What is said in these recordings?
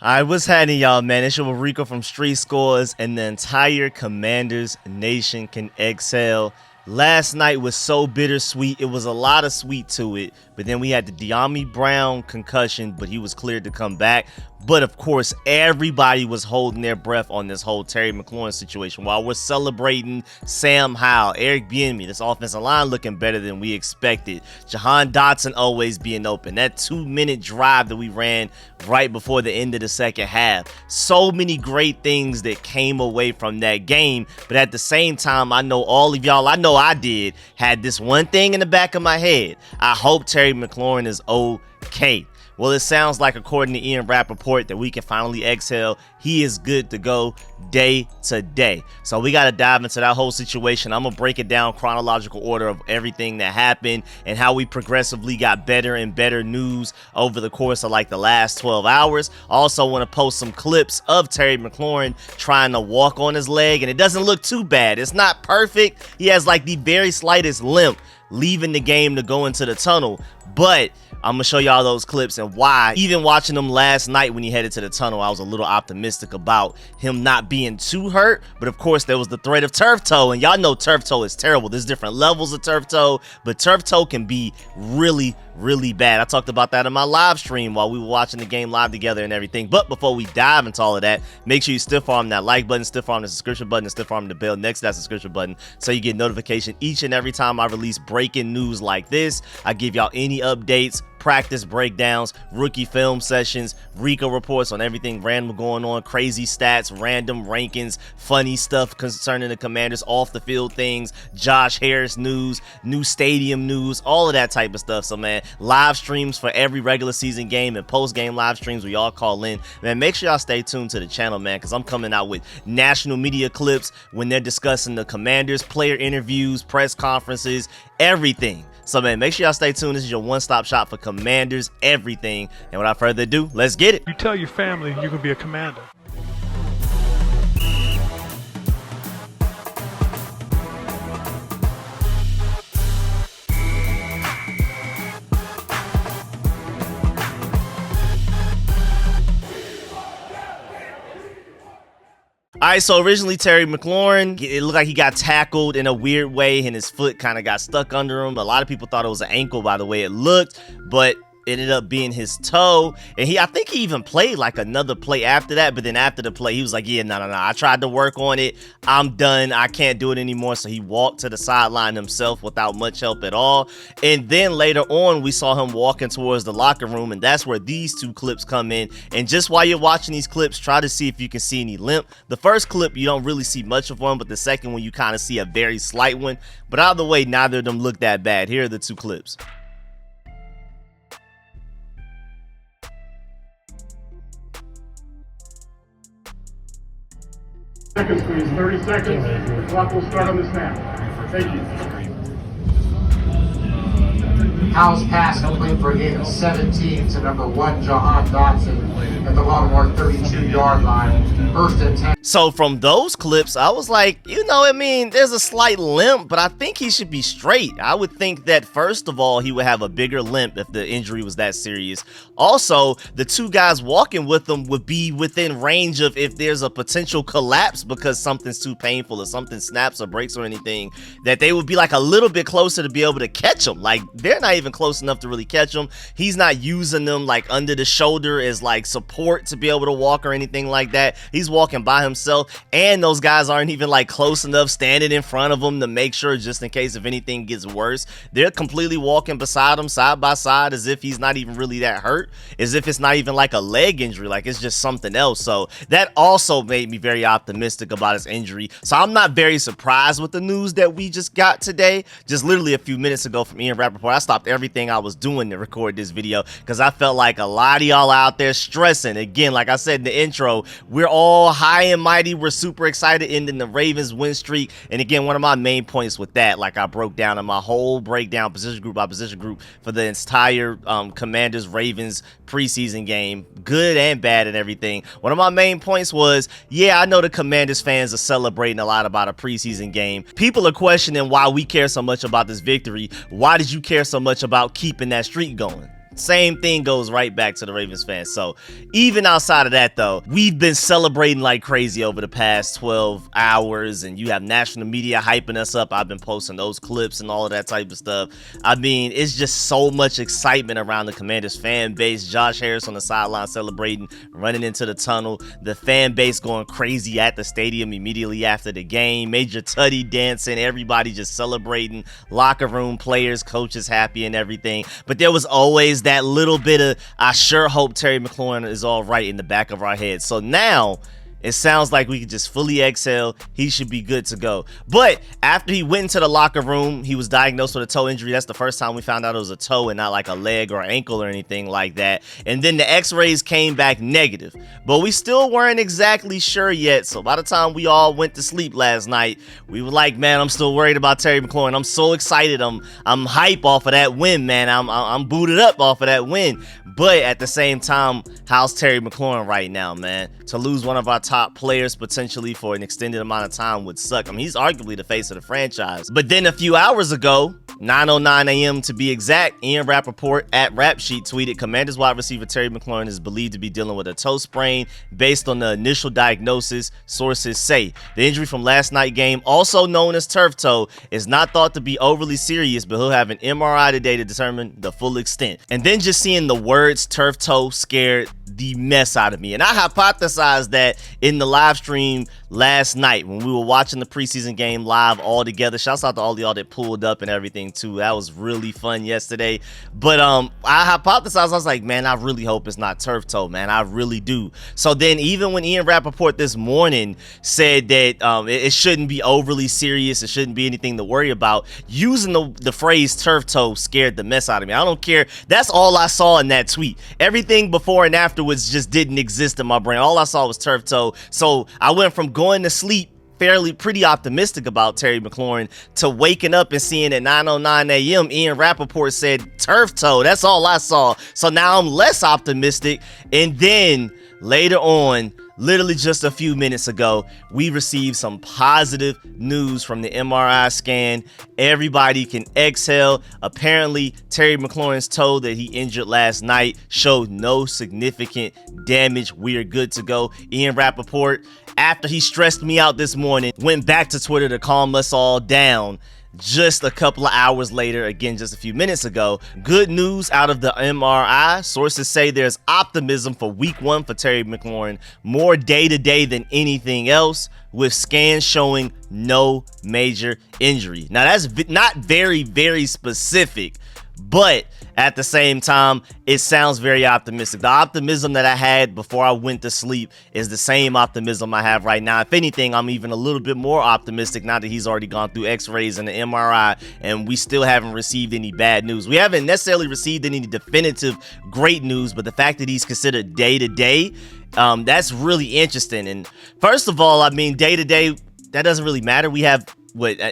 Alright, what's happening, y'all, man? It's your Rico from Street Scores, and the entire Commanders Nation can exhale. Last night was so bittersweet. It was a lot of sweet to it, but then we had the De'Ami Brown concussion, but he was cleared to come back. But of course, everybody was holding their breath on this whole Terry McLaurin situation. While we're celebrating Sam Howell, Eric Bieniemy, this offensive line looking better than we expected. Jahan Dotson always being open. That 2-minute drive that we ran right before the end of the second half. So many great things that came away from that game. But at the same time, I know all of y'all, I know I did, had this one thing in the back of my head. I hope Terry McLaurin is okay. Well, it sounds like, according to Ian Rappaport, that we can finally exhale. He is good to go day to day. So we got to dive into that whole situation. I'm going to break it down chronological order of everything that happened and how we progressively got better and better news over the course of like the last 12 hours. Also want to post some clips of Terry McLaurin trying to walk on his leg, and it doesn't look too bad. It's not perfect. He has like the very slightest limp leaving the game to go into the tunnel, but I'm gonna show y'all those clips and why. Even watching them last night when he headed to the tunnel, I was a little optimistic about him not being too hurt. But of course, there was the threat of turf toe, and y'all know turf toe is terrible. There's different levels of turf toe, but turf toe can be really bad. I talked about that in my live stream while we were watching the game live together and everything. But before we dive into all of that, make sure you stiff arm that like button, stiff arm the subscription button, and stiff arm the bell next to that subscription button so you get notification each and every time I release breaking news like this. I give y'all any updates, practice breakdowns, rookie film sessions, Rico reports on everything random going on, crazy stats, random rankings, funny stuff concerning the Commanders, off the field things, Josh Harris news, new stadium news, all of that type of stuff. So man, live streams for every regular season game and post-game live streams where y'all call in. Man, make sure y'all stay tuned to the channel, man, because I'm coming out with national media clips when they're discussing the Commanders, player interviews, press conferences, everything. So man, make sure y'all stay tuned. This is your one-stop shop for Commanders everything. And without further ado, let's get it. You tell your family you can be a commander. All right, so originally Terry McLaurin, it looked like he got tackled in a weird way and his foot kind of got stuck under him. A lot of people thought it was an ankle by the way it looked, but it ended up being his toe. And I think he even played like another play after that, but then after the play, he was like, yeah, no, I tried to work on it. I'm done. I can't do it anymore. So he walked to the sideline himself without much help at all. And then later on, we saw him walking towards the locker room, and that's where these two clips come in. And just while you're watching these clips, try to see if you can see any limp. The first clip, you don't really see much of one, but the second one, you kind of see a very slight one. But either way, neither of them look that bad. Here are the two clips. Seconds, please. 30 seconds. The clock will start on the snap. Thank you. Howell's pass complete for a gain of 17 to number 1, Jahan Dotson at the Longhorn 32-yard line. First and 10. So from those clips, I was like, you know, I mean, there's a slight limp, but I think he should be straight. I would think that, first of all, he would have a bigger limp if the injury was that serious. Also, the two guys walking with him would be within range of if there's a potential collapse because something's too painful or something snaps or breaks or anything, that they would be like a little bit closer to be able to catch him. Like, they're not even close enough to really catch him. He's not using them like under the shoulder as like support to be able to walk or anything like that. He's walking by himself, and those guys aren't even like close enough standing in front of him to make sure, just in case if anything gets worse. They're completely walking beside him side by side as if he's not even really that hurt, as if it's not even like a leg injury, like it's just something else. So that also made me very optimistic about his injury. So I'm not very surprised with the news that we just got today. Just literally a few minutes ago from Ian Rappaport, I stopped everything I was doing to record this video because I felt like a lot of y'all out there stressing. Again, like I said in the intro, we're all high and mighty. We're super excited ending the Ravens win streak. And again, one of my main points with that, like I broke down in my whole breakdown position group by position group for the entire Commanders Ravens preseason game, good and bad and everything. One of my main points was, yeah, I know the Commanders fans are celebrating a lot about a preseason game. People are questioning why we care so much about this victory. Why did you care so much about keeping that streak going? same thing goes right back to the Ravens fans. So even outside of that, though, we've been celebrating like crazy over the past 12 hours, and you have national media hyping us up. I've been posting those clips and all of that type of stuff. I mean, it's just so much excitement around the Commanders fan base. Josh Harris on the sideline celebrating, running into the tunnel. The fan base going crazy at the stadium immediately after the game. Major Tutty dancing, everybody just celebrating. Locker room players, coaches happy and everything. But there was always that little bit of, I sure hope Terry McLaurin is all right in the back of our heads. So now it sounds like we can just fully exhale. He should be good to go. But after he went into the locker room, he was diagnosed with a toe injury. That's the first time we found out it was a toe and not like a leg or ankle or anything like that. And then the x-rays came back negative. But we still weren't exactly sure yet. So by the time we all went to sleep last night, we were like, man, I'm still worried about Terry McLaurin. I'm so excited. I'm hype off of that win, man. I'm booted up off of that win. But at the same time, how's Terry McLaurin right now, man? To lose one of our top players potentially for an extended amount of time would suck. I mean, he's arguably the face of the franchise. But then a few hours ago, 9:09 a.m. to be exact, Ian Rappaport at Rap Sheet tweeted, Commanders wide receiver Terry McLaurin is believed to be dealing with a toe sprain based on the initial diagnosis, sources say. The injury from last night's game, also known as turf toe, is not thought to be overly serious, but he'll have an MRI today to determine the full extent. And then just seeing the words turf toe scared the mess out of me. And I hypothesized that in the live stream last night when we were watching the preseason game live all together. Shouts out to all y'all that pulled up and everything too. That was really fun yesterday. But I hypothesized, I was like, man, I really hope it's not turf toe, man. I really do. So then even when Ian Rappaport this morning said that it shouldn't be overly serious, it shouldn't be anything to worry about, using the phrase turf toe scared the mess out of me. I don't care. That's all I saw in that tweet. Everything before and afterwards just didn't exist in my brain. All I saw was turf toe. So I went from going to sleep pretty optimistic about Terry McLaurin to waking up and seeing at 9:09 a.m. Ian Rappaport said turf toe. That's all I saw. So now I'm less optimistic. And then later on, literally just a few minutes ago, we received some positive news from the MRI scan. Everybody can exhale. Apparently, Terry McLaurin's toe that he injured last night showed no significant damage. We are good to go. Ian Rappaport, after he stressed me out this morning, went back to Twitter to calm us all down. Just a couple of hours later, again, just a few minutes ago, good news out of the MRI. Sources say there's optimism for week 1 for Terry McLaurin, more day-to-day than anything else, with scans showing no major injury. Now, that's not very, very specific, but at the same time, it sounds very optimistic. The optimism that I had before I went to sleep is the same optimism I have right now. If anything, I'm even a little bit more optimistic now that he's already gone through x-rays and the MRI, and we still haven't received any bad news. We haven't necessarily received any definitive great news, but the fact that he's considered day-to-day, that's really interesting. And first of all, I mean, day-to-day, that doesn't really matter. We have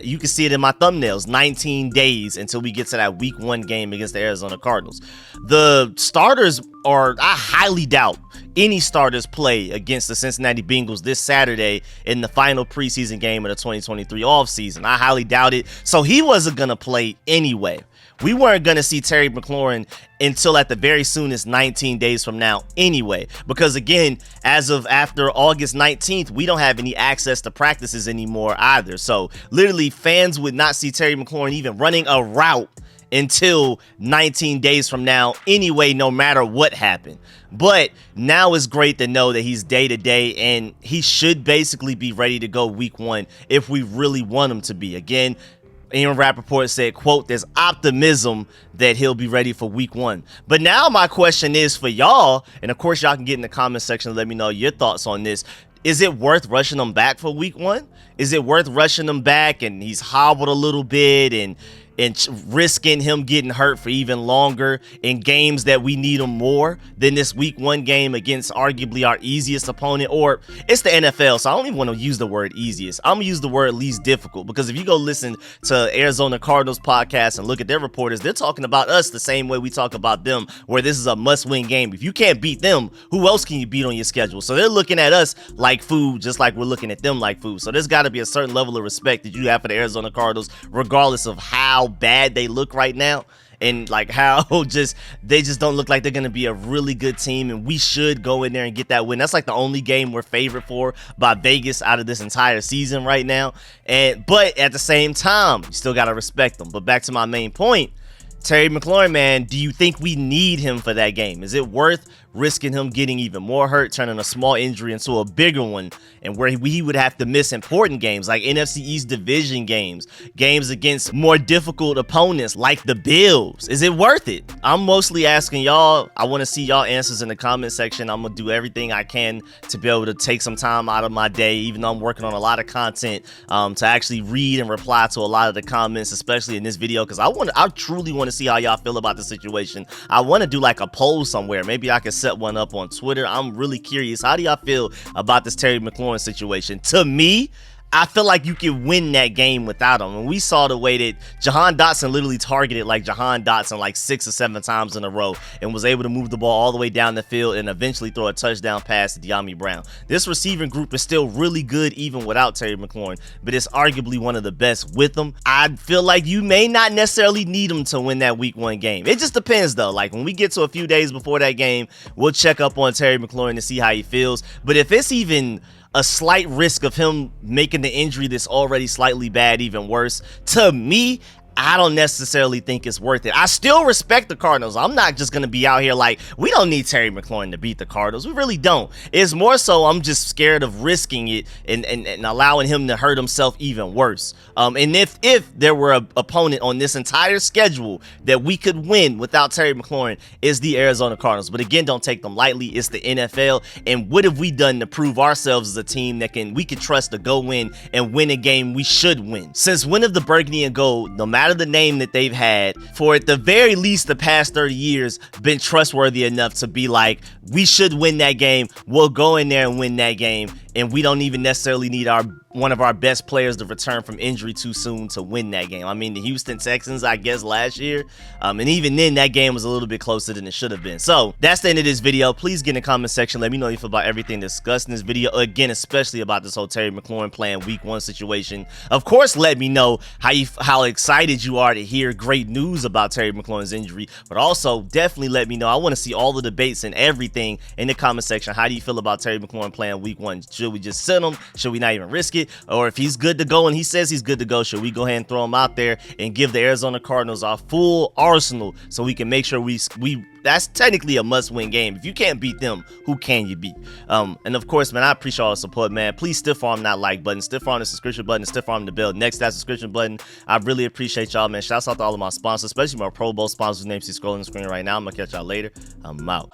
you can see it in my thumbnails, 19 days until we get to that week 1 game against the Arizona Cardinals. The starters I highly doubt any starters play against the Cincinnati Bengals this Saturday in the final preseason game of the 2023 offseason. I highly doubt it. So he wasn't going to play anyway. We weren't going to see Terry McLaurin until at the very soonest 19 days from now anyway. Because again, as of after August 19th, we don't have any access to practices anymore either. So literally fans would not see Terry McLaurin even running a route until 19 days from now anyway, no matter what happened. But now it's great to know that he's day-to-day, and he should basically be ready to go week 1 if we really want him to be. Again, Ian Rappaport said, quote, there's optimism that he'll be ready for week 1. But now my question is for y'all, and of course y'all can get in the comment section and let me know your thoughts on this. Is it worth rushing him back for week 1? Is it worth rushing him back and he's hobbled a little bit and risking him getting hurt for even longer in games that we need him more than this week 1 game against arguably our easiest opponent? Or it's the NFL, so I don't even want to use the word easiest. I'm gonna use the word least difficult, because if you go listen to Arizona Cardinals podcast and look at their reporters, they're talking about us the same way we talk about them, where this is a must-win game. If you can't beat them, who else can you beat on your schedule? So they're looking at us like food, just like we're looking at them like food. So there's got to be a certain level of respect that you have for the Arizona Cardinals, regardless of how bad they look right now. and like how they just don't look like they're gonna be a really good team, and we should go in there and get that win. That's like the only game we're favored for by Vegas out of this entire season right now. But at the same time, you still gotta respect them. But back to my main point, Terry McLaurin, man, do you think we need him for that game? Is it worth risking him getting even more hurt, turning a small injury into a bigger one, and where he would have to miss important games like NFC East division games against more difficult opponents like the Bills? Is it worth it? I'm mostly asking y'all. I want to see y'all answers in the comment section. I'm gonna do everything I can to be able to take some time out of my day, even though I'm working on a lot of content, to actually read and reply to a lot of the comments, especially in this video, because I truly want to see how y'all feel about the situation. I want to do like a poll somewhere. Maybe I can set one up on Twitter. I'm really curious. How do y'all feel about this Terry McLaurin situation? To me, I feel like you can win that game without him. And we saw the way that Jahan Dotson literally targeted like Jahan Dotson like 6 or 7 times in a row and was able to move the ball all the way down the field and eventually throw a touchdown pass to De'Ami Brown. This receiving group is still really good even without Terry McLaurin, but it's arguably one of the best with him. I feel like you may not necessarily need him to win that week 1 game. It just depends though. Like when we get to a few days before that game, we'll check up on Terry McLaurin to see how he feels. But if it's even a slight risk of him making the injury that's already slightly bad even worse, to me, I don't necessarily think it's worth it. I still respect the Cardinals. I'm not just going to be out here like, we don't need Terry McLaurin to beat the Cardinals. We really don't. It's more so I'm just scared of risking it and allowing him to hurt himself even worse. And if there were an opponent on this entire schedule that we could win without Terry McLaurin, is the Arizona Cardinals. But again, don't take them lightly. It's the NFL. And what have we done to prove ourselves as a team that we can trust to go in and win a game we should win? Since when have the Burgundy and Gold, no matter the name that they've had, for at the very least the past 30 years, been trustworthy enough to be like, we should win that game, we'll go in there and win that game, and we don't even necessarily need one of our best players to return from injury too soon to win that game? I mean, the Houston Texans, I guess, last year, and even then, that game was a little bit closer than it should have been. So that's the end of this video. Please get in the comment section. Let me know how you feel about everything discussed in this video. Again, especially about this whole Terry McLaurin playing week 1 situation. Of course, let me know how excited you are to hear great news about Terry McLaurin's injury, but also definitely let me know. I want to see all the debates and everything in the comment section. How do you feel about Terry McLaurin playing week 1? Should we just sit him? Should we not even risk it? Or if he's good to go and he says he's good to go, should we go ahead and throw him out there and give the Arizona Cardinals our full arsenal so we can make sure we that's technically a must-win game. If you can't beat them, who can you beat? And of course, man, I appreciate all the support, man. Please stiff arm that like button, stiff arm the subscription button, stiff arm the bell next to that subscription button. I really appreciate y'all, man. Shouts out to all of my sponsors, especially my Pro Bowl sponsors' names you scrolling the screen right now. I'm gonna catch y'all later. I'm out.